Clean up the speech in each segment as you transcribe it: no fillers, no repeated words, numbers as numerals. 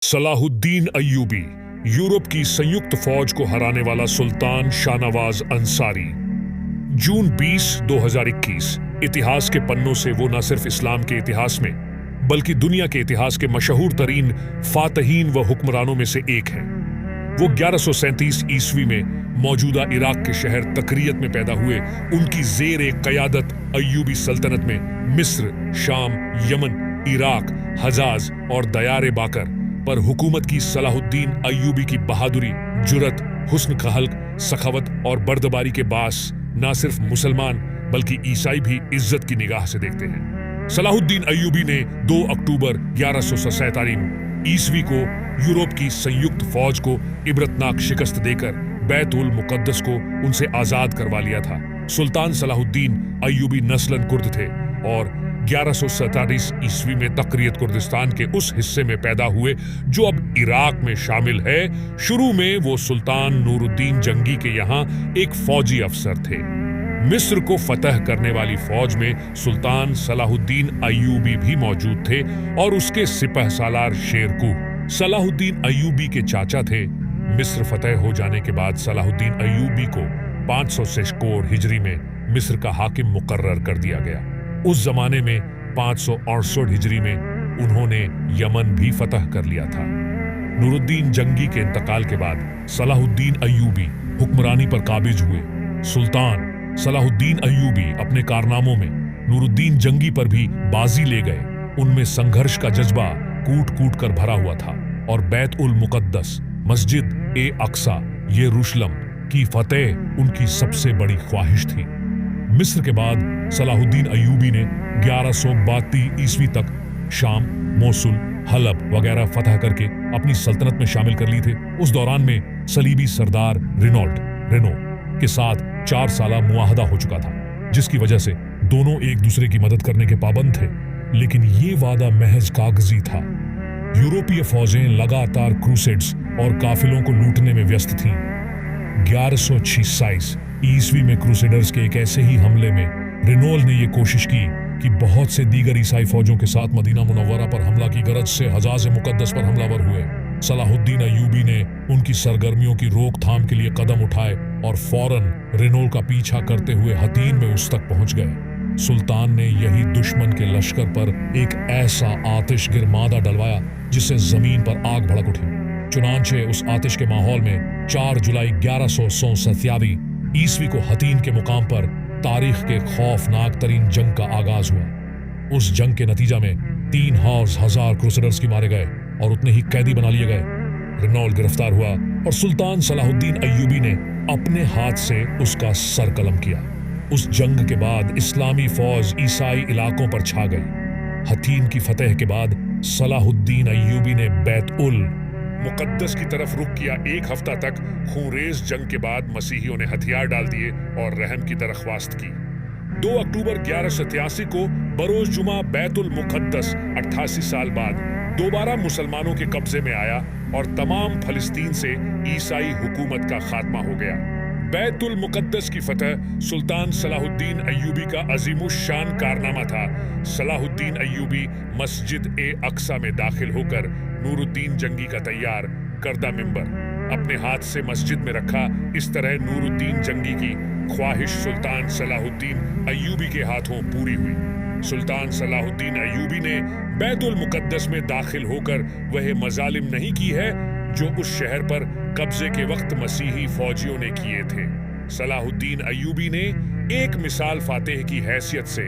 صلاح الدین ایوبی یورپ کی संयुक्त फौज को हराने वाला सुल्तान शाहनवाज अंसारी। जून 20, 2021। इतिहास के पन्नों से वो न सिर्फ इस्लाम के इतिहास में बल्कि दुनिया के इतिहास के मशहूर तरीन फातहीन व हुक्मरानों में से एक हैं। वो 1137 ईस्वी में मौजूदा इराक के शहर तकरियत में पैदा हुए। उनकी ज़ेर क़यादत अय्यूबी सल्तनत में मिस्र, शाम, यमन, इराक, हजाज और दयार बाकर पर हुकूमत की सलाहुद्दीन अय्यूबी की बहादुरी, जुरत, हुस्न का हल्क, सखावत और बर्दबारी के बास न सिर्फ मुसलमान बल्कि ईसाई भी इज्जत की निगाह से देखते हैं। सलाहुद्दीन अय्यूबी ने 2 अक्टूबर 1147 ईस्वी को यूरोप की संयुक्त फौज को इबरतनाक शिकस्त देकर बैतुल मुकद्दस को उनसे आजाद करवा लिया था। सुल्तान सलाहुद्दीन अय्यूबी नस्लन कुर्द थे और 1147 ईस्वी में तकरियत कुर्दिस्तान के उस हिस्से में पैदा हुए जो अब इराक में शामिल है। शुरू में वो सुल्तान नूरुद्दीन जंगी के यहाँ एक फौजी अफसर थे। मिस्र को फतह करने वाली फौज में सुल्तान सलाहुद्दीन अय्यूबी भी मौजूद थे और उसके सिपह सालार शेरकुह सलाहुद्दीन अय्यूबी के चाचा थे। मिस्र फतह हो जाने के बाद सलाहुद्दीन अय्यूबी को 500 से कोर हिजरी में मिस्र का हाकिम मुकर्रर कर दिया गया। उस जमाने में 568 हिजरी में उन्होंने यमन भी फतह कर लिया था। नूरुद्दीन जंगी के इंतकाल के बाद सलाहुद्दीन अय्यूबी हुक्मरानी पर काबिज हुए। सुल्तान सलाहुद्दीन अय्यूबी अपने कारनामों में नूरुद्दीन जंगी पर भी बाजी ले गए। उनमें संघर्ष का जज्बा कूट कूट कर भरा हुआ था और बैतुल मुकद्दस, मस्जिद ए अक्सा, यरूशलेम की फतेह उनकी सबसे बड़ी ख्वाहिश थी। मिस्र के बाद सलाहुद्दीन अय्यूबी ने 1132 ईस्वी तक शाम, मोसुल, हलब वगैरह फतह करके अपनी सल्तनत में शामिल कर ली थे। उस दौरान में सलीबी सरदार रेनो के साथ 4 साला मुआहदा हो चुका था, जिसकी वजह से दोनों एक दूसरे की मदद करने के पाबंद थे। लेकिन ये वादा महज कागजी था। यूरोपीय फौजें लगातार क्रूसेड्स और काफिलों को लूटने में व्यस्त थीं। 1146 ईस्वी में क्रूसेडर्स के एक ऐसे ही हमले में रेनॉल ने यह कोशिश की कि बहुत से दीगर ईसाई फौजों के साथ मदीना मुनव्वरा पर हमला की गरज से हजाज मुकद्दस पर हमलावर हुए। सलाहुद्दीन अय्यूबी ने उनकी सरगर्मियों की रोकथाम के लिए कदम उठाए और फौरन रेनॉल का पीछा करते हुए हतीन में उस तक पहुंच गए। सुल्तान ने यही दुश्मन के लश्कर पर एक ऐसा आतिशगिर मादा डलवाया जिससे जमीन पर आग भड़क उठी। चुनांचे उस आतिश के माहौल में 4 जुलाई 1147 ईस्वी को हतीन के मुकाम पर तारीख के खौफनाक तरीन जंग का आगाज हुआ। उस जंग के नतीजा में 3,000 क्रूसेडर्स की मारे गए और उतने ही कैदी बना लिए गए। रेनॉल गिरफ्तार हुआ और सुल्तान सलाहुद्दीन अय्यूबी ने अपने हाथ से उसका सर कलम किया। उस जंग के बाद इस्लामी फौज ईसाई इलाकों पर छा गई। हतीन की फतेह के बाद सलाहुद्दीन अय्यूबी ने बैतुल मुकद्दस की तरफ रुख किया। 1 हफ्ता तक खूंरेज जंग के बाद मसीहियों ने हथियार डाल दिए और रहम की दरख्वास्त की। 2 अक्टूबर 1187 को बरोज जुमा बैतुल मुकद्दस 88 साल बाद दोबारा मुसलमानों के कब्जे में आया और तमाम फलस्तीन से ईसाई हुकूमत का खात्मा हो गया। बैतुल मुकद्दस की फतह सुल्तान सलाहुद्दीन अय्यूबी का अजीमुश्शान कारनामा था। सलाहुद्दीन अय्यूबी मस्जिद ए अक्सा में दाखिल होकर नूरुद्दीन जंगी का तैयार करदा मिंबर अपने हाथ से मस्जिद में रखा। इस तरह नूरुद्दीन जंगी की ख्वाहिश सुल्तान सलाहुद्दीन अय्यूबी के हाथों पूरी हुई। सुल्तान सलाहुद्दीन अय्यूबी ने बैतुल मुकद्दस में दाखिल होकर वह मजालिम नहीं की है जो उस शहर पर कब्जे के वक्त मसीही फौजियों ने किए थे। सलाहुद्दीन अय्यूबी ने एक मिसाल फातेह की हैसियत से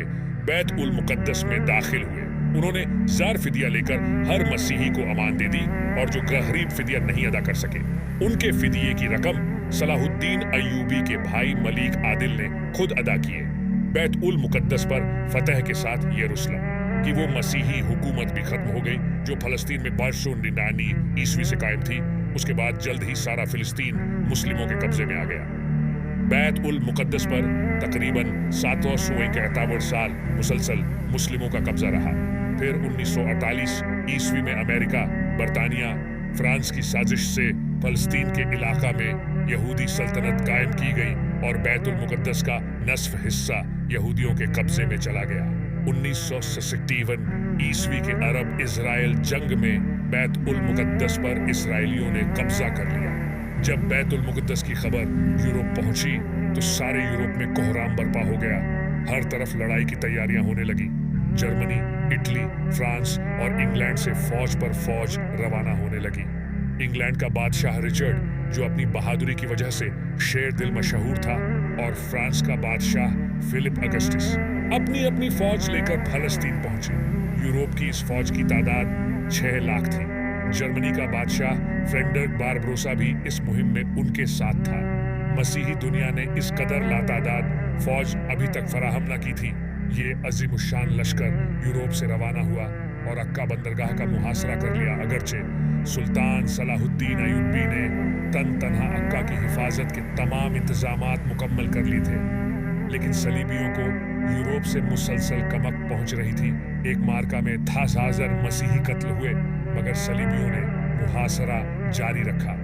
बैतुल मुकद्दस में दाखिल हुए। उन्होंने ज़ार फिदिया लेकर हर मसीही को अमान दे दी और जो गरीब फिदिया नहीं अदा कर सके उनके फिदिये की रकम सलाहुद्दीन अय्यूबी के भाई मलिक आदिल ने खुद अदा किए। बैतुल मुकद्दस पर फतह के साथ यरूशलेम कि वो मसीही हुकूमत भी खत्म हो गई जो फलस्तीन में 599 ईस्वी से कायम थी। उसके बाद जल्द ही सारा फिलिस्तीन मुस्लिमों के कब्जे में आ गया। बैतुल मुकद्दस पर तकरीबन 761 साल मुसलसल मुस्लिमों का कब्जा रहा। फिर 1948 ईस्वी में अमेरिका, बरतानिया, फ्रांस की साजिश से फलस्तीन के इलाका में यहूदी सल्तनत कायम की गई और बैतुल मुकद्दस का नस्फ हिस्सा यहूदियों के कब्जे में चला गया। 1957 ईस्वी के अरब इजराइल जंग में بیت المقدس پر اسرائیلیوں نے قبضہ کر لیا۔ جب بیت المقدس کی خبر یورپ پہنچی تو سارے یورپ میں کوہرام برپا ہو گیا۔ ہر طرف لڑائی کی تیاریاں ہونے لگی۔ جرمنی، اٹلی، فرانس اور انگلینڈ سے فوج پر فوج روانہ ہونے لگی۔ انگلینڈ کا بادشاہ رچرڈ، جو اپنی بہادری کی وجہ سے شیر دل مشہور تھا، اور فرانس کا بادشاہ فلپ اگسٹس اپنی اپنی فوج لے کر فلسطین پہنچے۔ یورپ کی اس فوج کی تعداد 6 لاکھ تھی۔ جرمنی کا بادشاہ فریڈرک باربروسا بھی اس مہم میں ان کے ساتھ تھا۔ مسیحی دنیا نے اس قدر لاتعداد فوج ابھی تک فراہم نہ کی تھی۔ یہ عظیم الشان لشکر یورپ سے روانہ ہوا اور عکا بندرگاہ کا محاصرہ کر لیا، اگرچہ سلطان صلاح الدین ایوبی نے تنہا عکا کی حفاظت کے تمام انتظامات مکمل کر لی تھے، لیکن صلیبیوں کو یورپ سے مسلسل کمک پہنچ رہی تھی۔ ایک مارکا میں 10,000 مسیحی قتل ہوئے، مگر صلیبیوں نے محاصرہ جاری رکھا۔